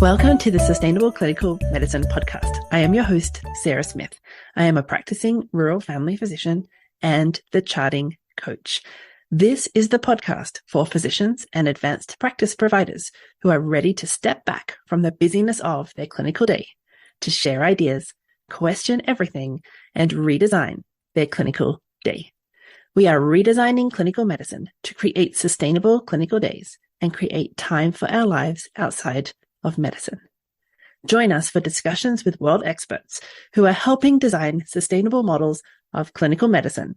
Welcome to the Sustainable Clinical Medicine Podcast. I am your host, Sarah Smith. I am a practicing rural family physician and the charting coach. This is the podcast for physicians and advanced practice providers who are ready to step back from the busyness of their clinical day to share ideas, question everything, and redesign their clinical day. We are redesigning clinical medicine to create sustainable clinical days and create time for our lives outside of medicine. Join us for discussions with world experts who are helping design sustainable models of clinical medicine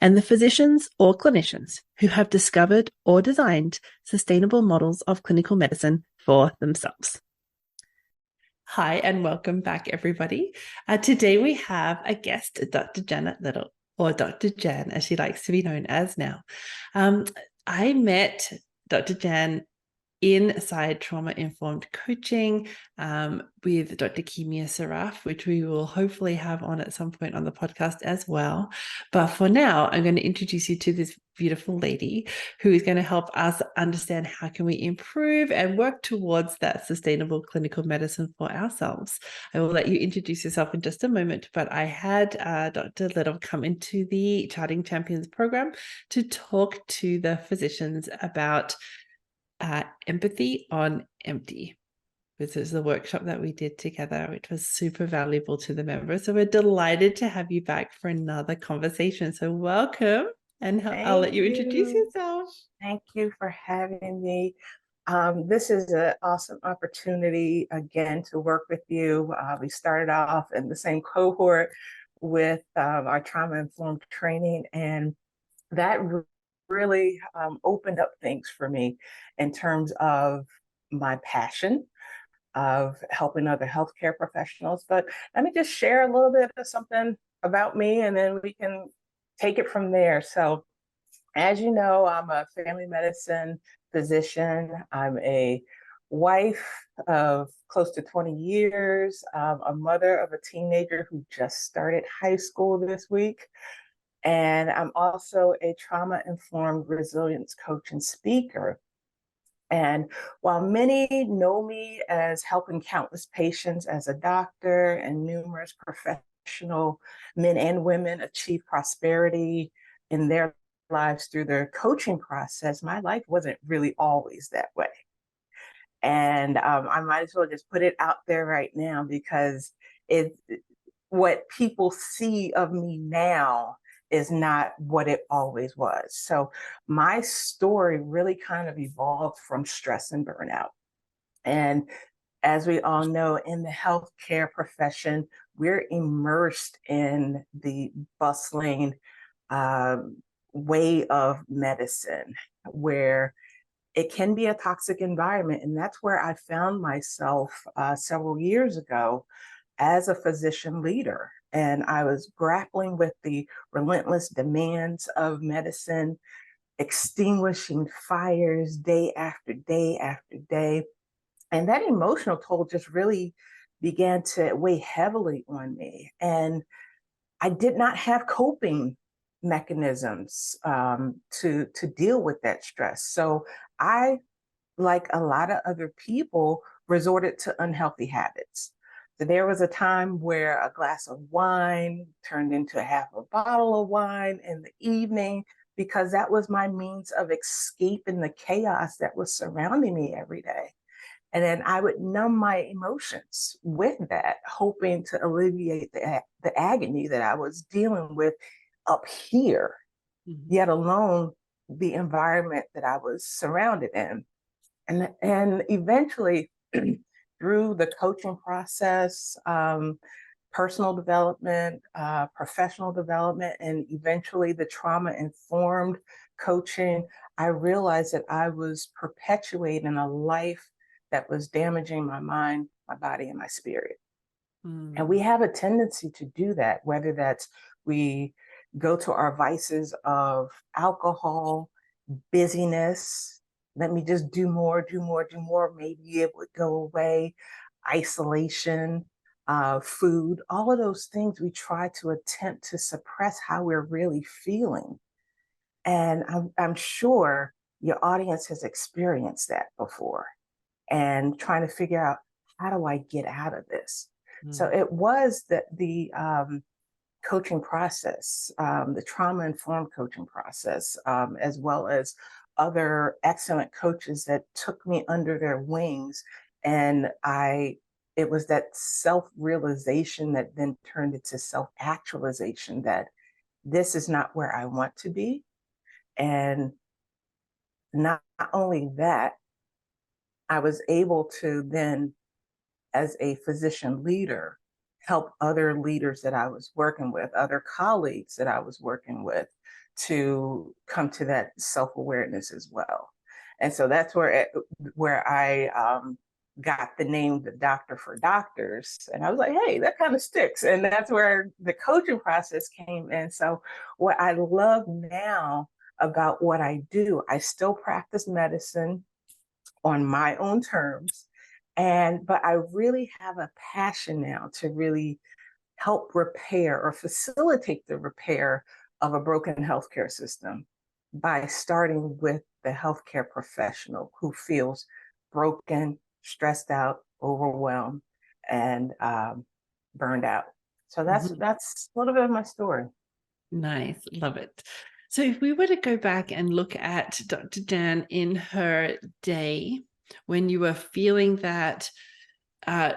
and the physicians or clinicians who have discovered or designed sustainable models of clinical medicine for themselves. Hi, and welcome back, everybody. Today we have a guest, Dr. Janet Little, or Dr. Jan, as she likes to be known as now. I met Dr. Jan inside trauma-informed coaching with Dr. Kimia Saraf, which we will hopefully have on at some point on the podcast as well. But for now, I'm going to introduce you to this beautiful lady who is going to help us understand how can we improve and work towards that sustainable clinical medicine for ourselves. I will let you introduce yourself in just a moment, but I had Dr. Little come into the Charting Champions program to talk to the physicians about empathy on empty. This is the workshop that we did together, which was super valuable to the members. So we're delighted to have you back for another conversation. So welcome, and I'll let you introduce yourself. Thank you for having me. This is an awesome opportunity again to work with you. We started off in the same cohort with our trauma-informed training, and that really opened up things for me in terms of my passion of helping other healthcare professionals. But let me just share a little bit of something about me, and then we can take it from there. So, as you know, I'm a family medicine physician. I'm a wife of close to 20 years, a mother of a teenager who just started high school this week. And I'm also a trauma-informed resilience coach and speaker. And while many know me as helping countless patients as a doctor and numerous professional men and women achieve prosperity in their lives through their coaching process, my life wasn't really always that way. And I might as well just put it out there right now, because what people see of me now is not what it always was. So my story really kind of evolved from stress and burnout. And as we all know, in the healthcare profession, we're immersed in the bustling way of medicine, where it can be a toxic environment. And that's where I found myself several years ago as a physician leader. And I was grappling with the relentless demands of medicine, extinguishing fires day after day after day. And that emotional toll just really began to weigh heavily on me. And I did not have coping mechanisms to deal with that stress. So I, like a lot of other people, resorted to unhealthy habits. So there was a time where a glass of wine turned into half a bottle of wine in the evening, because that was my means of escaping the chaos that was surrounding me every day. And then I would numb my emotions with that, hoping to alleviate the agony that I was dealing with up here, yet alone the environment that I was surrounded in. And eventually, through the coaching process, personal development, professional development, and eventually the trauma-informed coaching, I realized that I was perpetuating a life that was damaging my mind, my body, and my spirit. And we have a tendency to do that, whether that's we go to our vices of alcohol, busyness. Let me just do more, do more, do more. Maybe it would go away. Isolation, food, all of those things we try to attempt to suppress how we're really feeling. And I'm sure your audience has experienced that before, and trying to figure out, how do I get out of this? So Mm. it was that the coaching process, the trauma informed coaching process, as well as other excellent coaches that took me under their wings. And it was that self realization that then turned into self actualization that this is not where I want to be. And not only that, I was able to then, as a physician leader, help other leaders that I was working with, other colleagues that I was working with, to come to that self awareness as well. And so that's where I got the name the Doctor for Doctors, and I was like, hey, that kind of sticks. And that's where the coaching process came in. So what I love now about what I do, I still practice medicine on my own terms. But I really have a passion now to really help repair or facilitate the repair of a broken healthcare system by starting with the healthcare professional who feels broken, stressed out, overwhelmed, and burned out. So Mhm. that's a little bit of my story. Nice. Love it. So if we were to go back and look at Dr. Jan in her day, when you were feeling that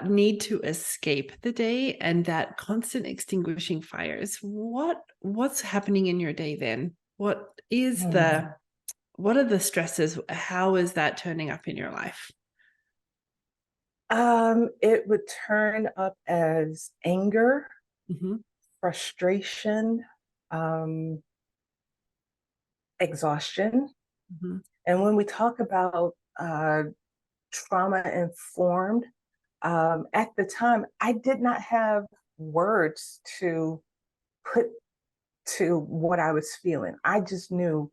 need to escape the day and that constant extinguishing fires, what's happening in your day then? Hmm. What are the stresses? How is that turning up in your life? It would turn up as anger, Mm-hmm. frustration, um, exhaustion. Mm-hmm. And when we talk about trauma informed, at the time, I did not have words to put to what I was feeling. I just knew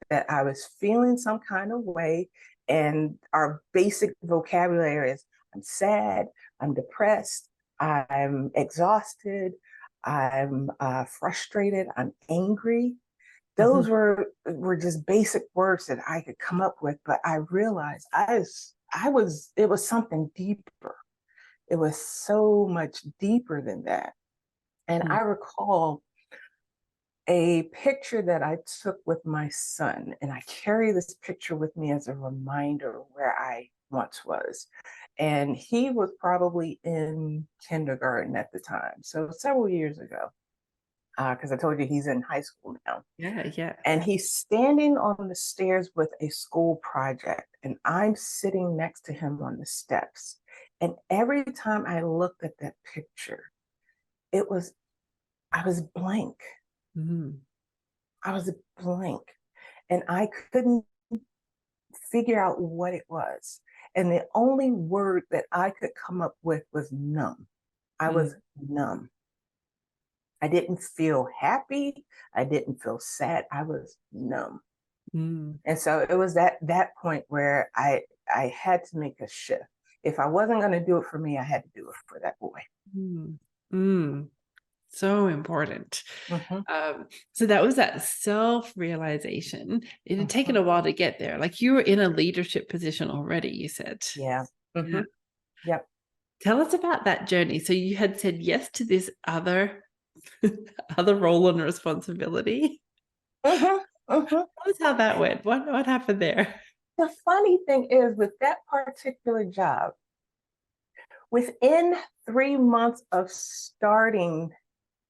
that I was feeling some kind of way. And our basic vocabulary is I'm sad, I'm depressed, I'm exhausted, I'm frustrated, I'm angry. Mm-hmm. Those were just basic words that I could come up with, but I realized it was something deeper. It was so much deeper than that. And I recall a picture that I took with my son, and I carry this picture with me as a reminder where I once was. And he was probably in kindergarten at the time, so several years ago, because I told you he's in high school now. Yeah, yeah. And he's standing on the stairs with a school project, and I'm sitting next to him on the steps. And every time I looked at that picture, it was, I was blank. Mm-hmm. I was blank. And I couldn't figure out what it was. And the only word that I could come up with was numb. I was numb. I didn't feel happy. I didn't feel sad. I was numb. Mm-hmm. And so it was that point where I had to make a shift. If I wasn't going to do it for me, I had to do it for that boy. Mm-hmm. So important. Hmm. So that was that self-realization. It had taken Hmm. a while to get there. Like you were in a leadership position already, you said. Yeah. Yeah. Hmm. Yep. Tell us about that journey. So you had said yes to this other other role and responsibility. Hmm. Hmm. Tell us how that went. What happened there? The funny thing is, with that particular job, within 3 months of starting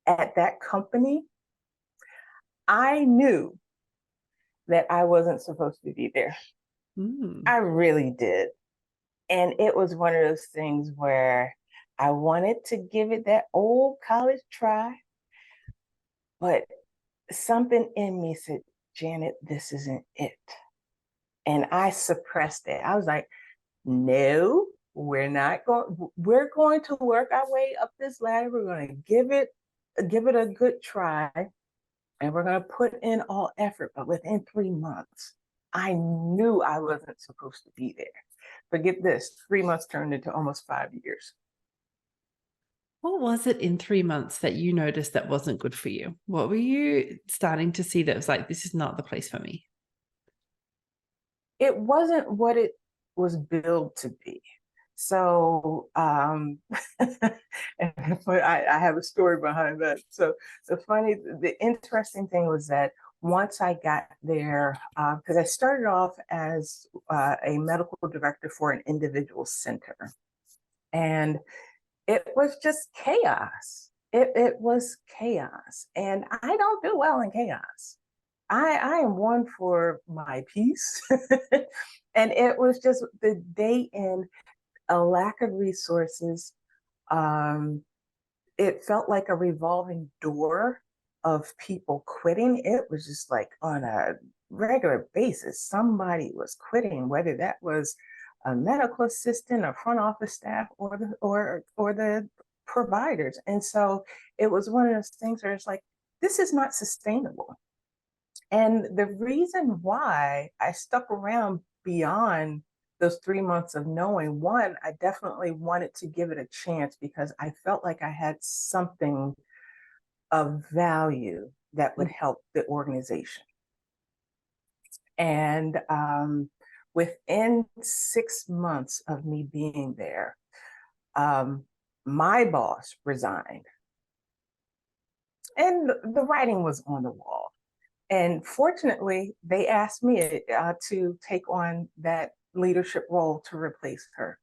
at that company, I knew that I wasn't supposed to be there. Mm, I really did. And it was one of those things where I wanted to give it that old college try, but something in me said, Janet, this isn't it. And I suppressed it. I was like, no, we're going to work our way up this ladder. We're going to give it a good try, and we're going to put in all effort. But within 3 months, I knew I wasn't supposed to be there. But get this, 3 months turned into almost 5 years. what was it in 3 months that you noticed that wasn't good for you? What were you starting to see that was like, this is not the place for me? It wasn't what it was billed to be. So, but I have a story behind that. So the interesting thing was that once I got there, because I started off as a medical director for an individual center, and it was just chaos. It was chaos, and I don't do well in chaos. I am one for my peace, and it was just the day in a lack of resources. Um, it felt like a revolving door of people quitting. It was just like on a regular basis, somebody was quitting, whether that was a medical assistant, a front office staff, or the providers. And so it was one of those things where it's like, this is not sustainable. And the reason why I stuck around beyond those 3 months of knowing, one, I definitely wanted to give it a chance because I felt like I had something of value that would help the organization. And within 6 months of me being there, my boss resigned. And the writing was on the wall. And fortunately, they asked me to take on that leadership role to replace her.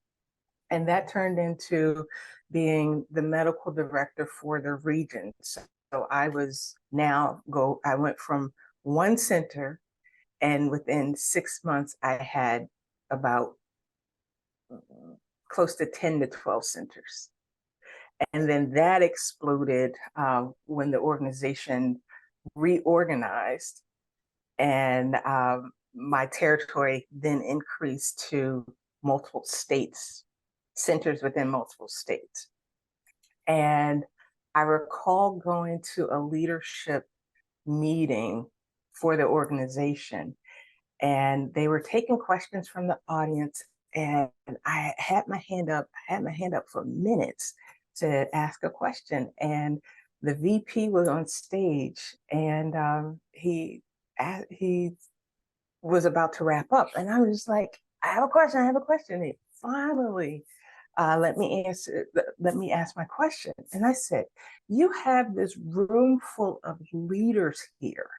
And that turned into being the medical director for the region. So I went from one center, and within 6 months, I had about close to 10 to 12 centers. And then that exploded when the organization reorganized, and my territory then increased to multiple states, centers within multiple states. And I recall going to a leadership meeting for the organization, and they were taking questions from the audience, and I had my hand up for minutes to ask a question, and the VP was on stage, and he was about to wrap up, and I was just like, I have a question. And finally, let me ask my question. And I said, you have this room full of leaders here.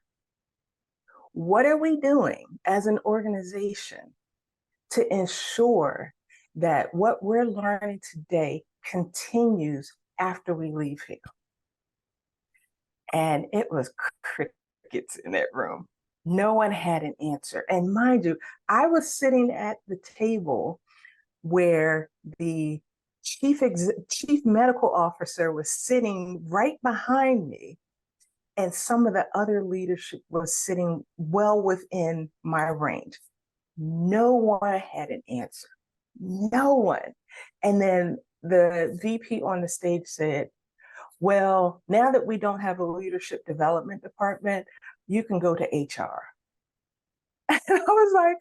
What are we doing as an organization to ensure that what we're learning today continues after we leave here? And it was crickets in that room. No one had an answer. And mind you, I was sitting at the table where the chief medical officer was sitting right behind me, and some of the other leadership was sitting well within my range. No one had an answer. No one. And then the VP on the stage said, well, now that we don't have a leadership development department, you can go to HR. And I was like,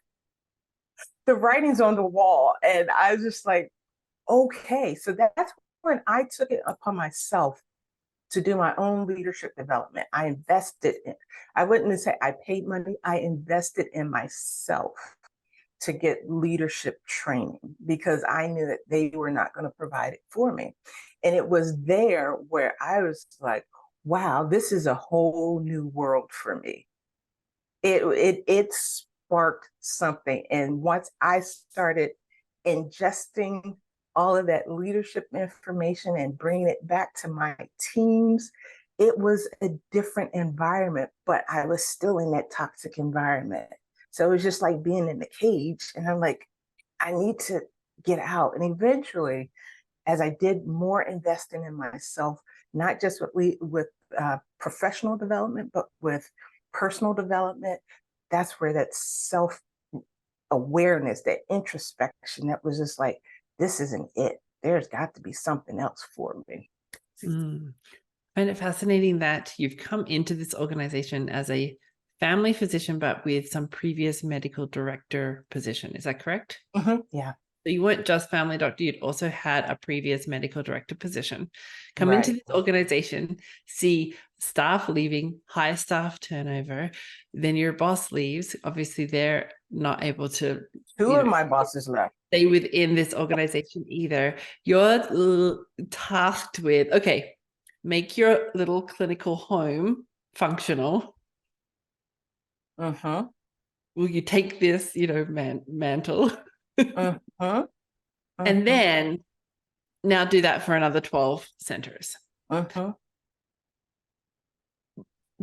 the writing's on the wall. And I was just like, okay. So that's when I took it upon myself to do my own leadership development. I wouldn't say I paid money, I invested in myself to get leadership training because I knew that they were not going to provide it for me. And it was there where I was like, wow, this is a whole new world for me. It sparked something. And once I started ingesting all of that leadership information and bringing it back to my teams, it was a different environment, but I was still in that toxic environment. So it was just like being in the cage. And I'm like, I need to get out. And eventually, as I did more investing in myself, not just with professional development, but with personal development, that's where that self-awareness, that introspection, that was just like, this isn't it. There's got to be something else for me. I find it fascinating that you've come into this organization as a family physician, but with some previous medical director position. Is that correct? Mm-hmm. Yeah. So you weren't just family doctor, you'd also had a previous medical director position. Come Right. into this organization, see staff leaving, high staff turnover, then your boss leaves. Obviously, they're not able to. Two of my bosses left. stay within this organization either. You're tasked with, okay, make your little clinical home functional. Mm-hmm. Will you take this, mantle? Mm-hmm. And Mm-hmm. then now do that for another 12 centers. Mm-hmm.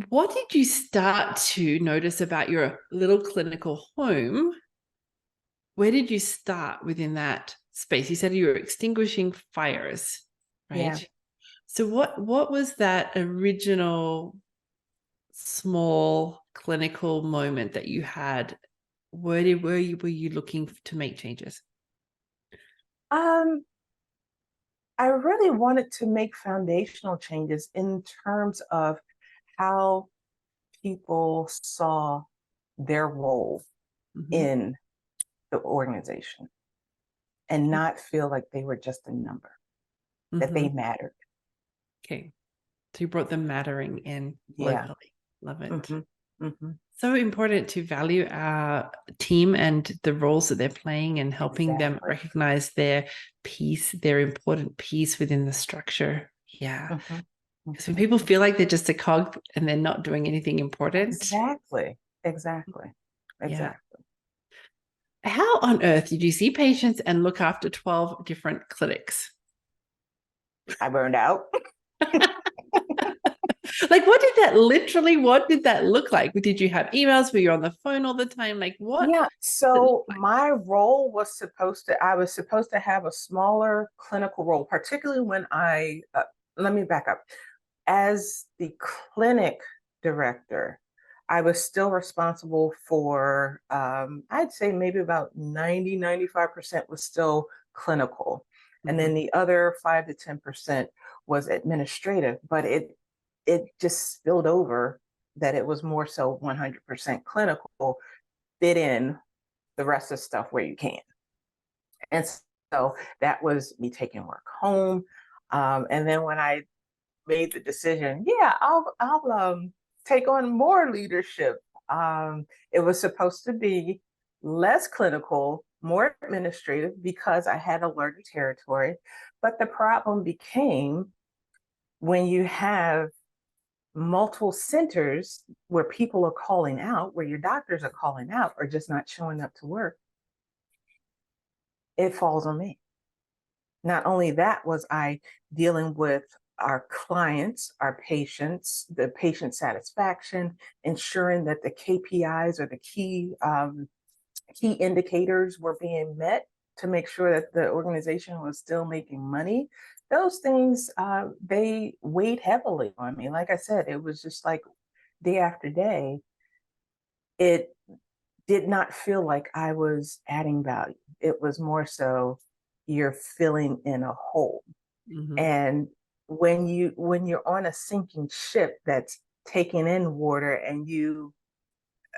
What did you start to notice about your little clinical home? Where did you start within that space? You said you were extinguishing fires, Yeah. right? So what was that original small clinical moment that you had? Were you looking to make changes? Um, I really wanted to make foundational changes in terms of how people saw their role Mm-hmm. in the organization and not feel like they were just a number, that Mm-hmm. they mattered. Okay. So you brought the mattering in Yeah. locally. Love it. Mm-hmm. Mm-hmm. So important to value our team and the roles that they're playing and helping them Exactly. recognize their piece, their important piece within the structure. Yeah. Mm-hmm. Because when Mm-hmm. people feel like they're just a cog and they're not doing anything important. Exactly. Exactly. Yeah. Exactly. How on earth did you see patients and look after 12 different clinics? I burned out. Like, what did that look like? Did you have emails? Were you on the phone all the time? Like, what Yeah, did it look so like? my role was I was supposed to have a smaller clinical role, particularly when let me back up. As the clinic director, I was still responsible for, I'd say maybe about 95% was still clinical. And Mm-hmm. then the other 5 to 10% was administrative, but it just spilled over that it was more so 100% clinical, fit in the rest of the stuff where you can. And so that was me taking work home. And then when I made the decision, yeah, I'll take on more leadership. It was supposed to be less clinical, more administrative because I had a larger territory. But the problem became when you have multiple centers where people are calling out, where your doctors are calling out or just not showing up to work, it falls on me. Not only that, was I dealing with our clients, our patients, the patient satisfaction, ensuring that the KPIs or the key indicators were being met to make sure that the organization was still making money. Those things, they weighed heavily on me. Like I said, it was just like day after day. It did not feel like I was adding value. It was more so you're filling in a hole. Mm-hmm. And when you're on a sinking ship that's taking in water and you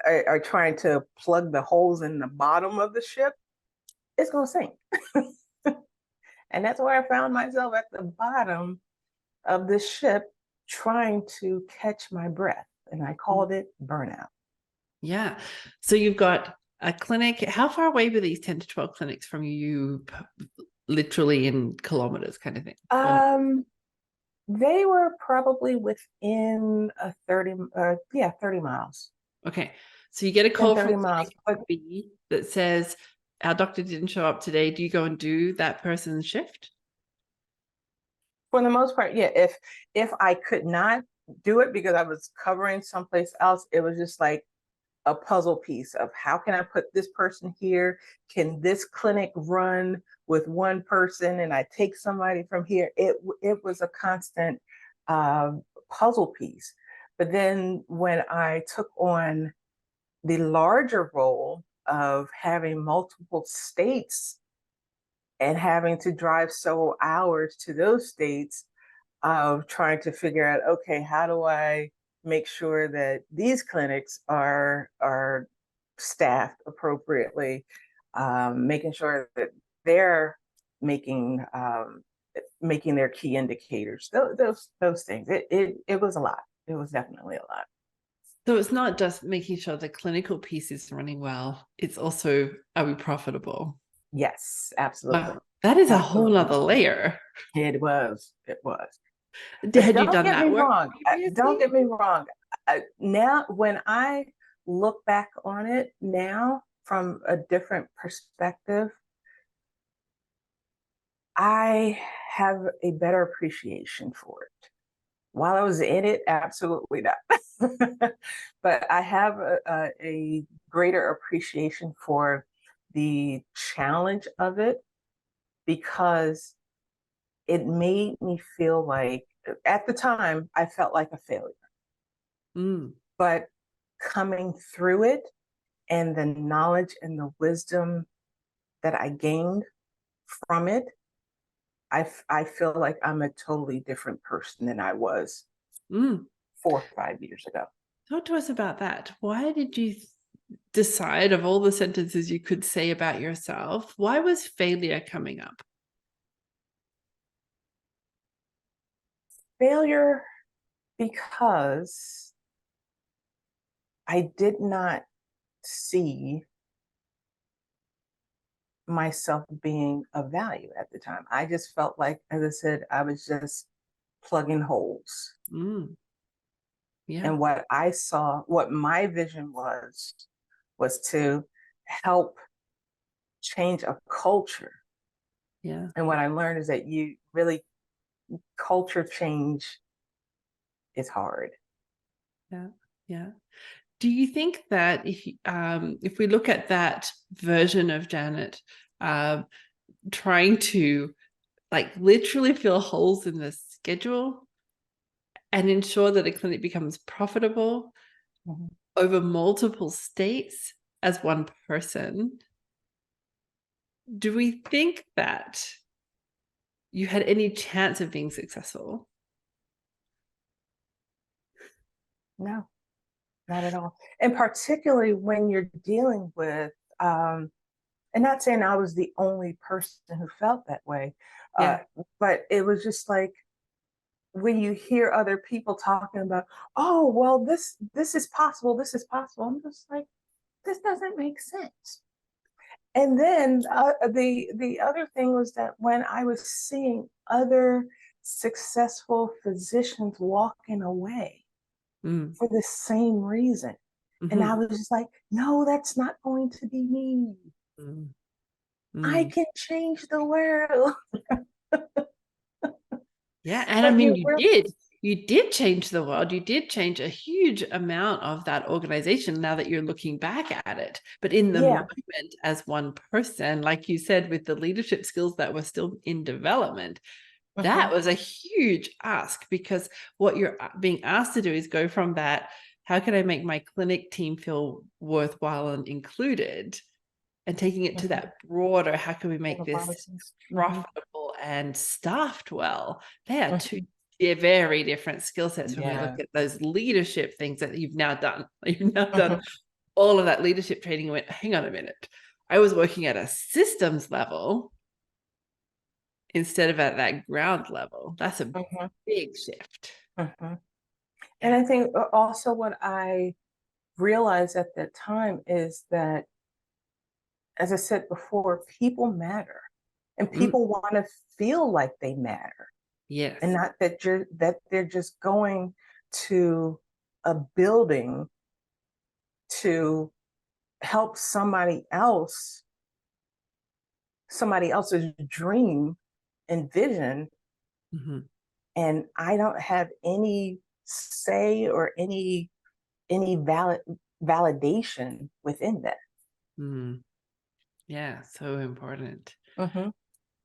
are trying to plug the holes in the bottom of the ship, it's going to sink. And that's where I found myself at the bottom of the ship trying to catch my breath. And I called it burnout. Yeah. So you've got a clinic. How far away were these 10 to 12 clinics from you, literally in kilometers kind of thing? Or, Um, they were probably within a 30 miles. okay. So you get a 10, call from 30 miles. But clinic B that says, our doctor didn't show up today. Do you go and do that person's shift? for the most part, yeah, if I could not do it because I was covering someplace else, it was just like a puzzle piece of how can I put this person here? Can this clinic run with one person and I take somebody from here? It was a constant uh, puzzle piece. But then when I took on the larger role of having multiple states and having to drive several hours to those states, of trying to figure out, okay, how do I make sure that these clinics are staffed appropriately, making sure that they're making making their key indicators, those things. It was a lot. It was definitely a lot. So it's not just making sure the clinical piece is running well. It's also, are we profitable? Yes, absolutely. Wow, that is a whole Absolutely. nother layer. It was. It was. But Had you don't done get me that work wrong. Don't previously? get me wrong. Now, when I look back on it now from a different perspective, I have a better appreciation for it. While I was in it, absolutely not. But I have a greater appreciation for the challenge of it because it made me feel like, at the time, I felt like a failure. Mm, But coming through it and the knowledge and the wisdom that I gained from it, I feel like I'm a totally different person than I was mm. 4 or 5 years ago. Talk to us about that. Why did you decide, of all the sentences you could say about yourself, why was failure coming up? Failure because I did not see myself being of value at the time. I just felt like, as I said, I was just plugging holes. Mm, yeah, And what I saw, what my vision was to help change a culture. yeah, And what I learned is that you really, culture change is hard. yeah, yeah. Do you think that if we look at that version of Janet, um, trying to like literally fill holes in the schedule and ensure that a clinic becomes profitable Mhm. over multiple states as one person, do we think that you had any chance of being successful? No, not at all. And particularly when you're dealing with, and not saying I was the only person who felt that way, uh, Yeah. but it was just like when you hear other people talking about, oh, well, this is possible, this is possible. I'm just like, this doesn't make sense. And then the other thing was that when I was seeing other successful physicians walking away Mm. for the same reason, and I Mm-hmm. was just like, no, that's not going to be me. Mm. I Mm. can change the world. Yeah, and I But mean, you will, you did change the world. You did change a huge amount of that organization now that you're looking back at it. But in the yeah. moment, as one person, like you said, with the leadership skills that were still in development, Mhm, that was a huge ask because what you're being asked to do is go from that, how can I make my clinic team feel worthwhile and included, and taking it to mhm. that broader, how can we In make a lot of this sense. Mhm, profitable and staffed well? They are two mhm. very different skill sets when we look Yeah. at those leadership things that you've now done. You've now done Mhm, all of that leadership training and went, hang on a minute. I was working at a systems level instead of at that ground level. That's a mhm, big shift. mhm. And Yeah. I think also what I realized at that time is that, as I said before, people matter and Mm, people want to feel like they matter, and yes. not that they're just going to a building to help somebody else's dream and vision, Mm-hmm. and I don't have any say or any validation within that. Mm, yeah, so important. Mm-hmm.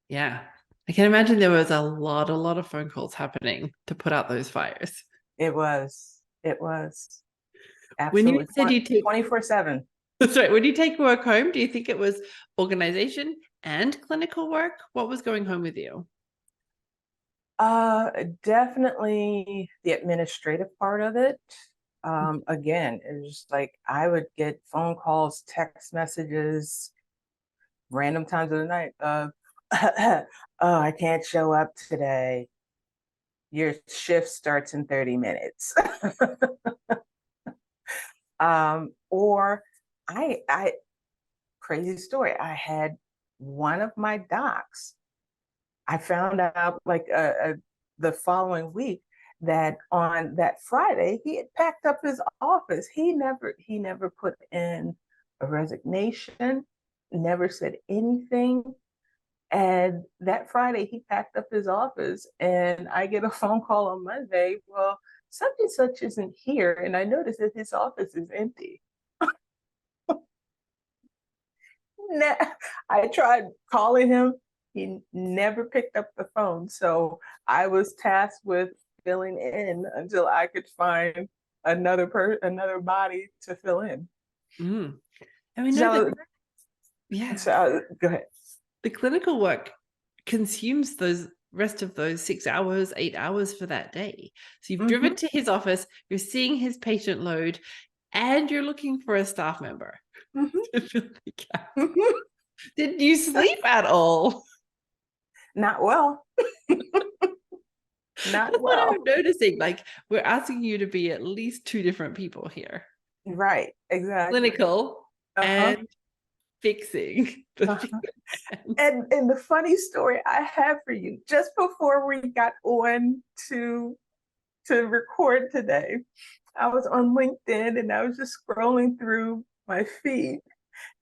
Yeah. I can imagine there was a lot of phone calls happening to put out those fires. It was When you absolutely said you take 24/7. sorry, when you take work home, do you think it was organization and clinical work? What was going home with you? Definitely the administrative part of it. Again, it was just like I would get phone calls, text messages, random times of the night. Oh, I can't show up today. Your shift starts in 30 minutes. Or I crazy story. I had one of my docs, I found out like the following week that on that Friday he had packed up his office. He never put in a resignation, never said anything. And that Friday he packed up his office, and I get a phone call on Monday. Well, such and such isn't here, and I noticed that his office is empty. I tried calling him. He never picked up the phone. So I was tasked with filling in until I could find another body to fill in. And we know So, that, yeah. So go ahead. The clinical work consumes those rest of those 6 hours, 8 hours for that day. So you've driven to his office, you're seeing his patient load, and you're looking for a staff member to fill the gap. Did you sleep at all? Not well. Not That's what well. I'm noticing. Like, we're asking you to be at least two different people here. Right. Exactly. Clinical and fixing. And the funny story I have for you, just before we got on to record today, I was on LinkedIn and I was just scrolling through my feed,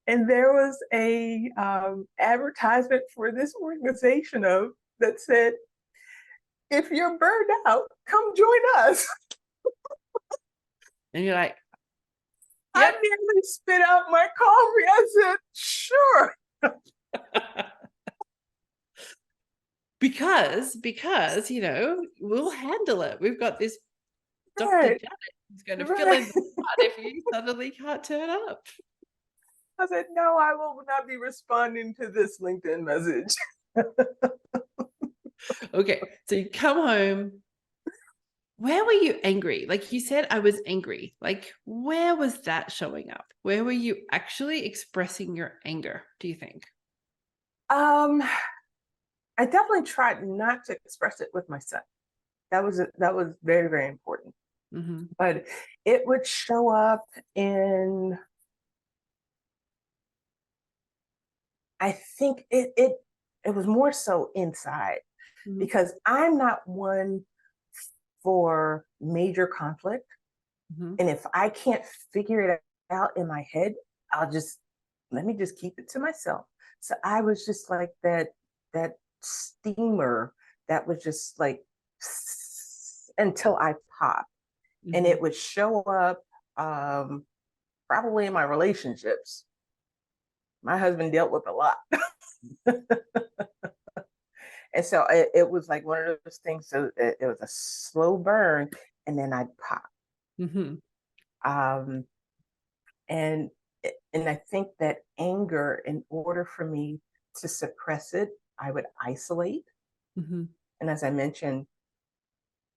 and there was a advertisement for this organization that said, "If you're burned out, come join us." And you're like, yep. I nearly spit out my coffee. I said, "Sure." because we'll handle it. We've got this Dr. Janet who's going to fill in the spot if you suddenly can't turn up. I said, "No, I will not be responding to this LinkedIn message." Okay, so you come home. Where were you angry? Like you said, I was angry. Like, where was that showing up? Where were you actually expressing your anger, do you think? I definitely tried not to express it with my son. That was very, very important. But it would show up in, I think it was more so inside, because I'm not one for major conflict. And if I can't figure it out in my head, let me just keep it to myself. So I was just like that steamer that was just like until I popped. And it would show up probably in my relationships. My husband dealt with a lot. And so it was like one of those things. So it was a slow burn, and then I'd pop. And I think that anger, in order for me to suppress it, I would isolate. And as I mentioned,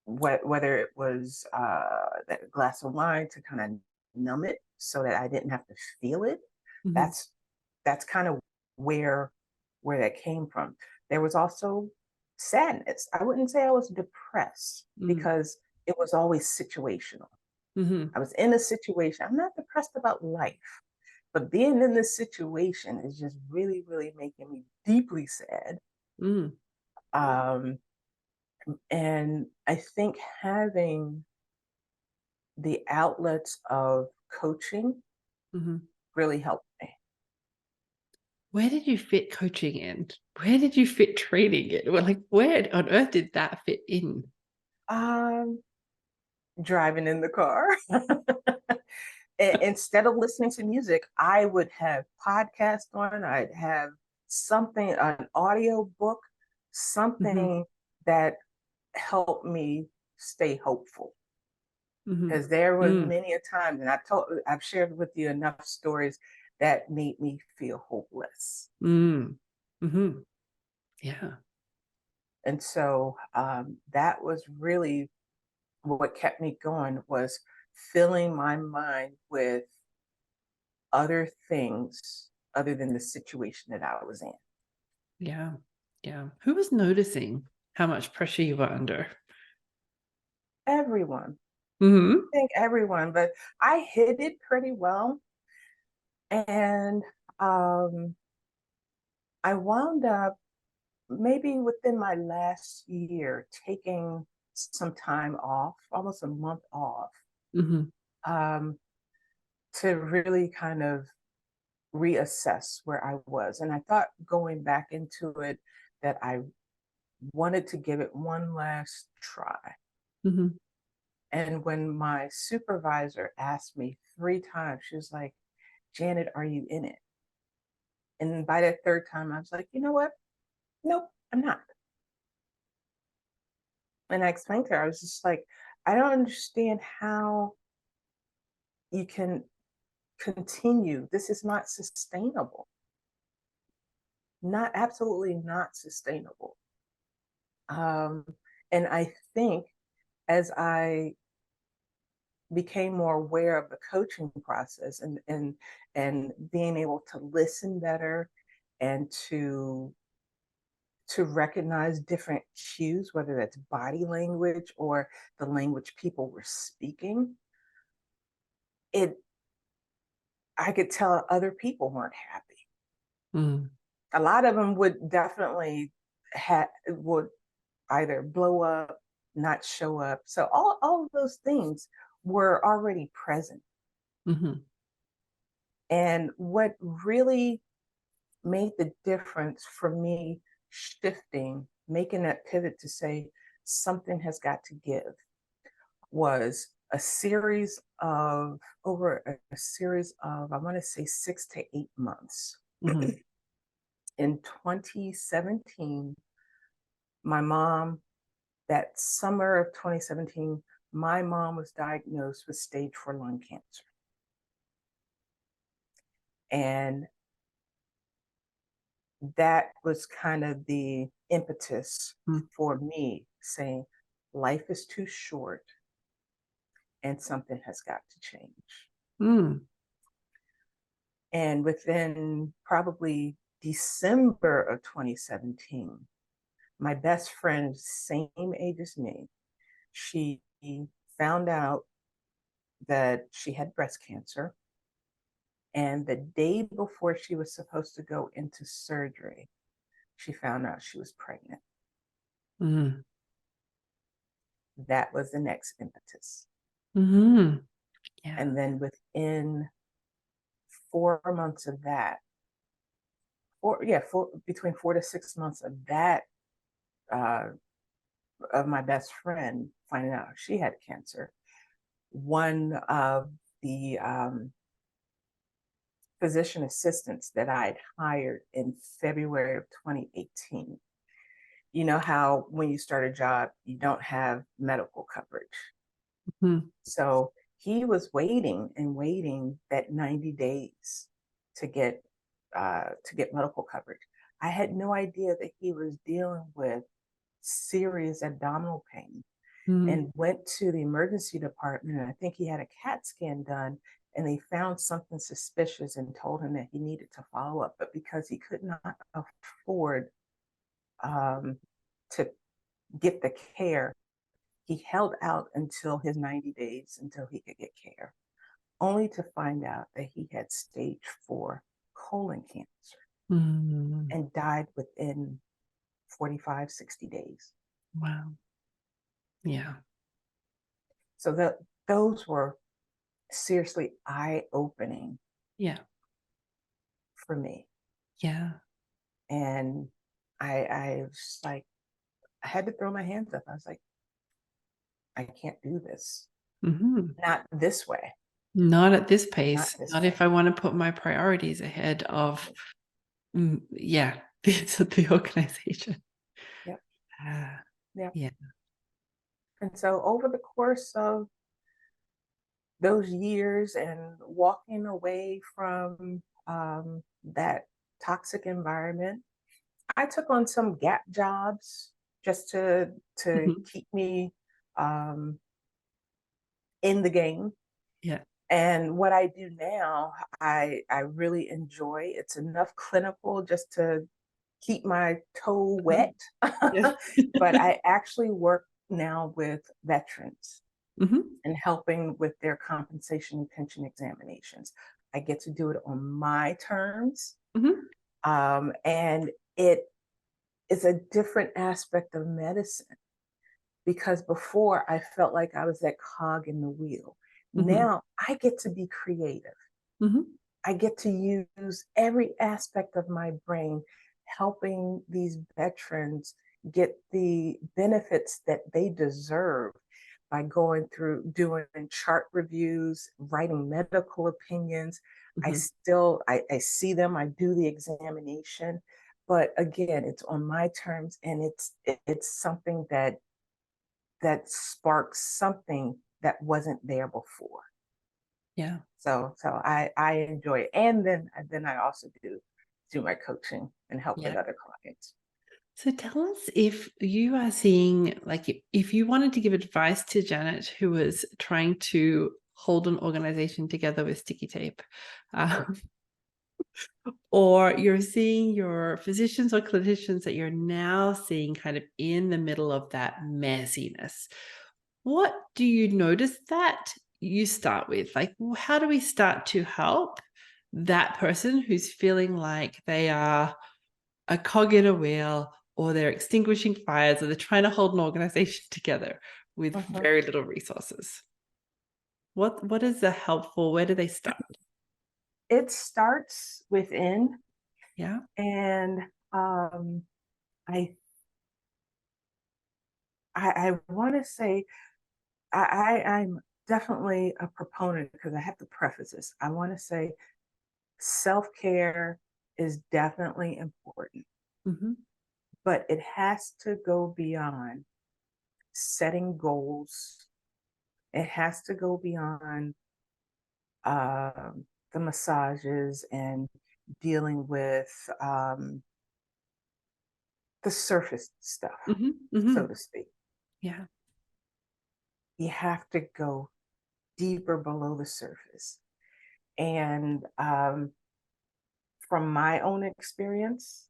whether it was that glass of wine to kind of numb it so that I didn't have to feel it, that's kind of where that came from. There was also sadness. I wouldn't say I was depressed, because it was always situational. I was in a situation. I'm not depressed about life, but being in this situation is just really, really making me deeply sad. And I think having the outlets of coaching really helped me. Where did you fit coaching in? Where did you fit training in? Well, like, where on earth did that fit in? Driving in the car. Instead of listening to music, I would have podcasts on. I'd have something, an audio book, something that helped me stay hopeful. Because there was many a time, and I've shared with you enough stories that made me feel hopeless. Yeah. And so that was really what kept me going, was filling my mind with other things other than the situation that I was in. Yeah. Yeah. Who was noticing how much pressure you were under? Everyone. I think everyone, but I hid it pretty well. And I wound up maybe within my last year taking some time off, almost a month off, Mm-hmm. um, to really kind of reassess where I was. And I thought going back into it that I wanted to give it one last try. Mm-hmm. And when my supervisor asked me 3 times, she was like, Janet, are you in it? And by that third time, I was like, you know what? Nope, I'm not. And I explained to her, I was just like, I don't understand how you can continue. This is not sustainable. Not absolutely not sustainable. Um, and I think as I became more aware of the coaching process and being able to listen better and to recognize different cues, whether that's body language or the language people were speaking, it I could tell other people weren't happy. Mm. A lot of them would definitely would either blow up, not show up. So all of those things were already present. Mm-hmm. And what really made the difference for me shifting, making that pivot to say something has got to give was a series of over a series of, I want to say 6 to 8 months. Mm-hmm. In 2017, my mom, that summer of 2017, my mom was diagnosed with stage 4 lung cancer. And that was kind of the impetus for me saying, life is too short and something has got to change. Mm. And within probably December of 2017, my best friend, same age as me, she found out that she had breast cancer. And the day before she was supposed to go into surgery, she found out she was pregnant. Mm. That was the next impetus. Mm-hmm. Yeah. And then within 4 months of that, between 4 to 6 months of that, uh, of my best friend finding out she had cancer, one of the physician assistants that I'd hired in February of 2018. You know how when you start a job, you don't have medical coverage. Mm-hmm. So he was waiting and waiting that 90 days to get medical coverage. I had no idea that he was dealing with serious abdominal pain Mm-hmm. and went to the emergency department. And I think he had a CAT scan done and they found something suspicious and told him that he needed to follow up. But because he could not afford um, to get the care, he held out until his 90 days until he could get care, only to find out that he had stage 4 colon cancer Mm-hmm. and died within 45, 60 days. Wow. Yeah. So those were seriously eye-opening Yeah. for me. Yeah. And I was like, I had to throw my hands up. I was like, I can't do this. Mm-hmm. Not this way. Not at this Not pace. this Not way. if I want to put my priorities ahead of, yeah, the organization. Yep. Ah, Yep. yeah. And so over the course of those years and walking away from that toxic environment, I took on some gap jobs just to Mm-hmm. keep me um, in the game. Yeah. And what I do now, I really enjoy. It's enough clinical just to keep my toe wet, Yes. but I actually work now with veterans Mm-hmm. and helping with their compensation and pension examinations. I get to do it on my terms. Mm-hmm. And it is a different aspect of medicine, because before I felt like I was that cog in the wheel. Mm-hmm. Now I get to be creative. Mm-hmm. I get to use every aspect of my brain, helping these veterans get the benefits that they deserve by going through doing chart reviews, writing medical opinions. Mm-hmm. I see them, I do the examination, but again, it's on my terms, and it's something that sparks something that wasn't there before. Yeah. So I enjoy it, and then I also do my coaching and help with Yeah. other clients. So tell us, if you are seeing, like, if you wanted to give advice to Janet, who was trying to hold an organization together with sticky tape, or you're seeing your physicians or clinicians that you're now seeing kind of in the middle of that messiness, what do you notice that you start with? Like, how do we start to help that person who's feeling like they are a cog in a wheel, or they're extinguishing fires, or they're trying to hold an organization together with Mhm. very little resources? What is the helpful, where do they start? It starts within, Yeah. and um, I I want to say I'm definitely a proponent, because I have to preface this. I want to say self-care is definitely important, Mm-hmm. but it has to go beyond setting goals. It has to go beyond the massages and dealing with the surface stuff, Mm-hmm. so Mm-hmm. to speak. Yeah. You have to go deeper below the surface. And from my own experience,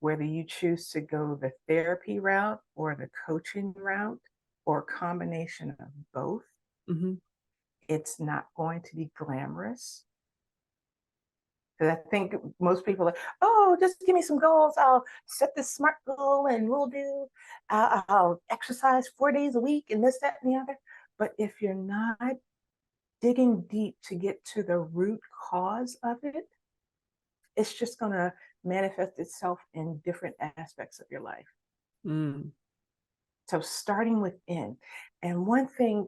whether you choose to go the therapy route or the coaching route, or a combination of both, Mm-hmm. it's not going to be glamorous. Because I think most people are, oh, just give me some goals. I'll set this SMART goal, and I'll exercise 4 days a week and this, that, and the other. But if you're not digging deep to get to the root cause of it, it's just going to manifest itself in different aspects of your life. Mm. So starting within. And one thing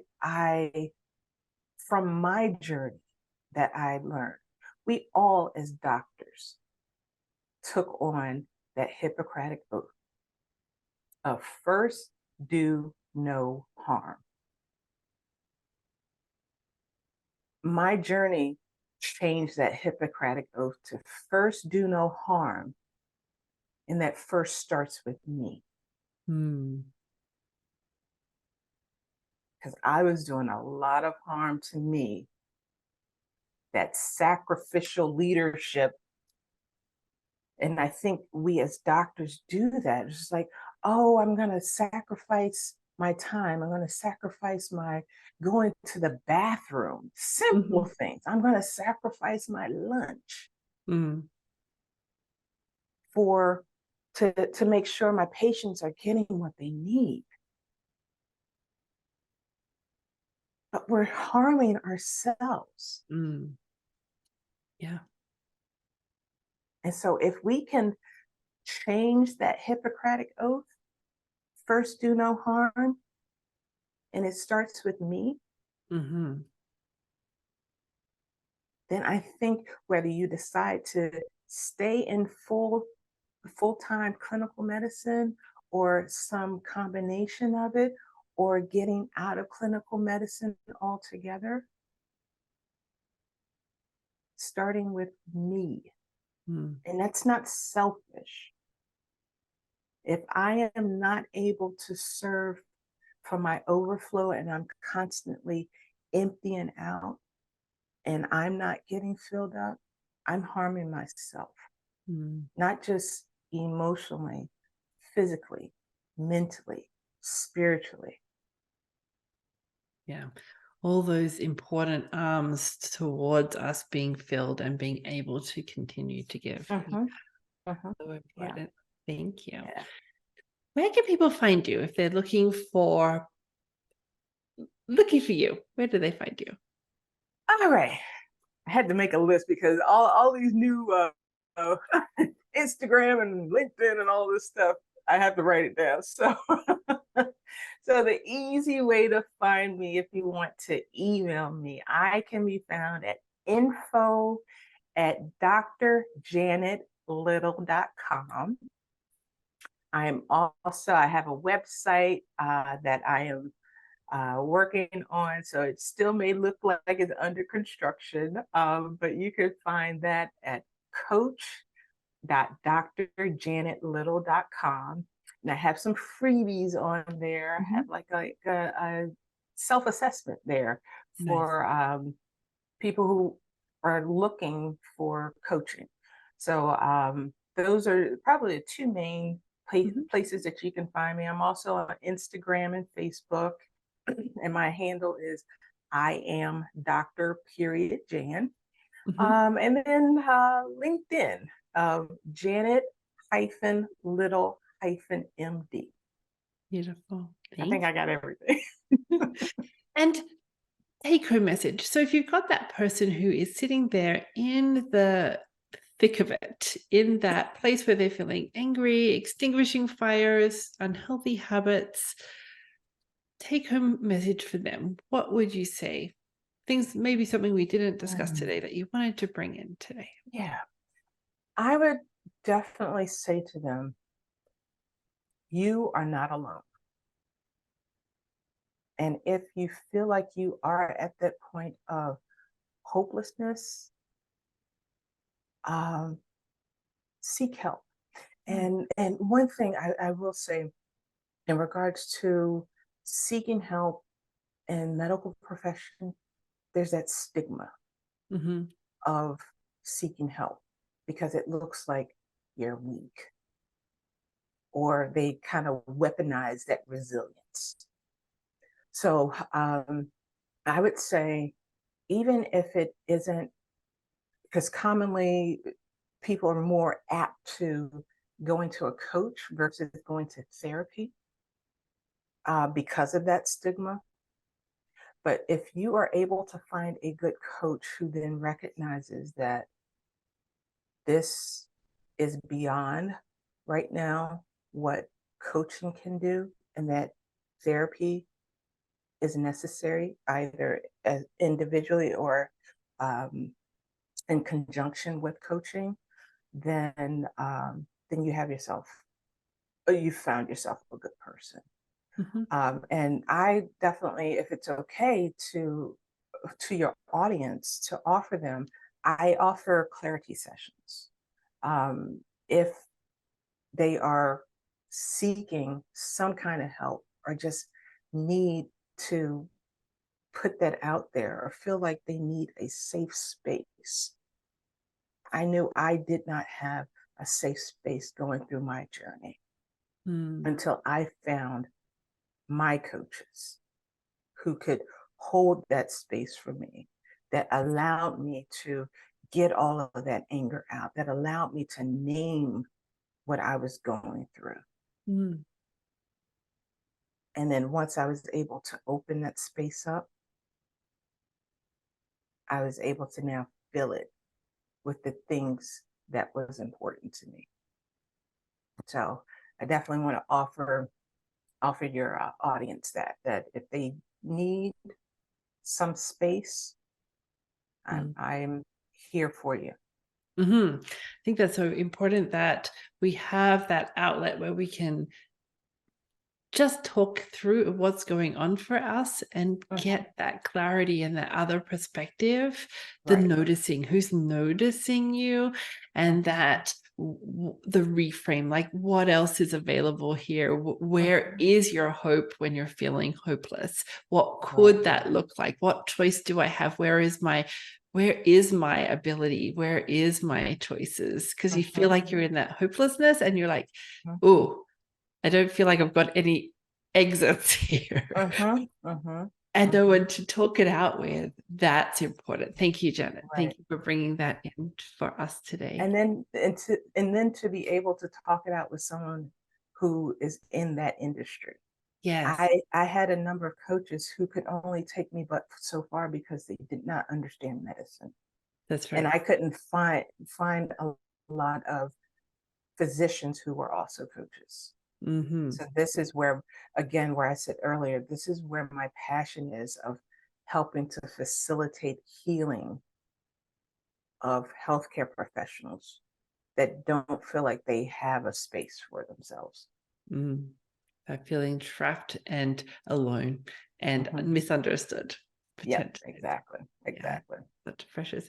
from my journey that I learned, we all as doctors took on that Hippocratic oath of first do no harm. My journey changed that Hippocratic oath to first do no harm, and that first starts with me, Mm. because I was doing a lot of harm to me. That sacrificial leadership. And I think we as doctors do that. It's just like, oh, I'm going to sacrifice my time. I'm going to sacrifice my going to the bathroom, Mm-hmm. simple things. I'm going to sacrifice my lunch Mm. for to make sure my patients are getting what they need. But we're harming ourselves. Mm. Yeah. And so if we can change that Hippocratic oath, first do no harm, and it starts with me, Mm-hmm. then I think whether you decide to stay in full-time clinical medicine, or some combination of it, or getting out of clinical medicine altogether, starting with me. Mm. And that's not selfish. If I am not able to serve from my overflow, and I'm constantly emptying out, and I'm not getting filled up, I'm harming myself, Mm. not just emotionally, physically, mentally, spiritually. Yeah. all those important arms towards us being filled and being able to continue to give. Mm-hmm. Mm-hmm. So Yeah. important. Thank you. Yeah. Where can people find you if they're looking for you? Where do they find you? All right. I had to make a list because all these new uh, Instagram and LinkedIn and all this stuff, I have to write it down. So, so the easy way to find me, if you want to email me, I can be found at info@drjanetlittle.com. I have a website that I am working on. So it still may look like it's under construction, but you can find that at coach.drjanetlittle.com. And I have some freebies on there. I have like a self-assessment there for people who are looking for coaching. So those are probably the two main places that you can find me. I'm also on Instagram and Facebook, and my handle is I am Dr. Jan. And then LinkedIn, Janet Little MD. Beautiful. I think I got everything. And take home message. So if you've got that person who is sitting there in the thick of it, in that place where they're feeling angry, extinguishing fires, unhealthy habits, take home message for them. What would you say? Things, maybe something we didn't discuss today that you wanted to bring in today. Yeah. I would definitely say to them, you are not alone. And if you feel like you are at that point of hopelessness, seek help. And one thing I will say in regards to seeking help in medical profession, there's that stigma of seeking help because it looks like you're weak, or they kind of weaponize that resilience. So I would say, even if it isn't, because commonly people are more apt to going to a coach versus going to therapy because of that stigma. But if you are able to find a good coach who then recognizes that this is beyond right now what coaching can do, and that therapy is necessary either as individually or in conjunction with coaching, then you have yourself, or you found yourself a good person. And I definitely, if it's okay to your audience, to offer them, I offer clarity sessions. If they are seeking some kind of help or just need to put that out there or feel like they need a safe space. I knew I did not have a safe space going through my journey until I found my coaches who could hold that space for me, that allowed me to get all of that anger out, that allowed me to name what I was going through. And then once I was able to open that space up, I was able to now fill it with the things that was important to me. So I definitely want to offer your audience that if they need some space, I'm here for you. I think that's so important that we have that outlet where we can just talk through what's going on for us and get that clarity and that other perspective, the noticing, who's noticing you, and that the reframe, like what else is available here? Where is your hope when you're feeling hopeless? What could that look like? What choice do I have? Where is my ability? Where is my choices? Because you feel like you're in that hopelessness and you're like, oh, I don't feel like I've got any exits here. And no one to talk it out with. That's important. Thank you, Janet. Right. Thank you for bringing that in for us today. And then to be able to talk it out with someone who is in that industry. Yes, I had a number of coaches who could only take me but so far because they did not understand medicine. that's And right. I couldn't find a lot of physicians who were also coaches. Mm-hmm. So this is where, again, where I said earlier, this is where my passion is of helping to facilitate healing of healthcare professionals that don't feel like they have a space for themselves. Mm. That feeling trapped and alone and Mm-hmm. misunderstood, Yeah, potentially. exactly. Yeah, Exactly. such precious.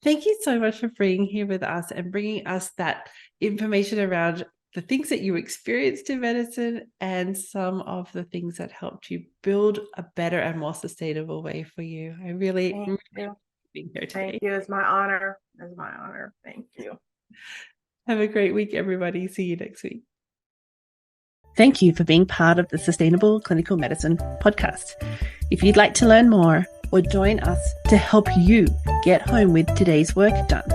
Thank you so much for being here with us and bringing us that information around the things that you experienced in medicine and some of the things that helped you build a better and more sustainable way for you. I really Thank you. being here Thank today. you. It's my honor. It's my honor. Thank you. Have a great week, everybody. See you next week. Thank you for being part of the Sustainable Clinical Medicine podcast. If you'd like to learn more or join us to help you get home with today's work done,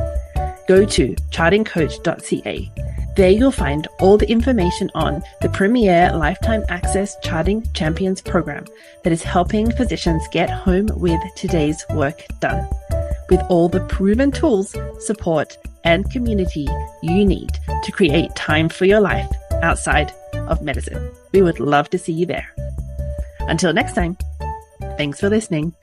go to chartingcoach.ca. There you'll find all the information on the premier Lifetime Access Charting Champions program that is helping physicians get home with today's work done, with all the proven tools, support, and community you need to create time for your life outside of medicine. We would love to see you there. Until next time, thanks for listening.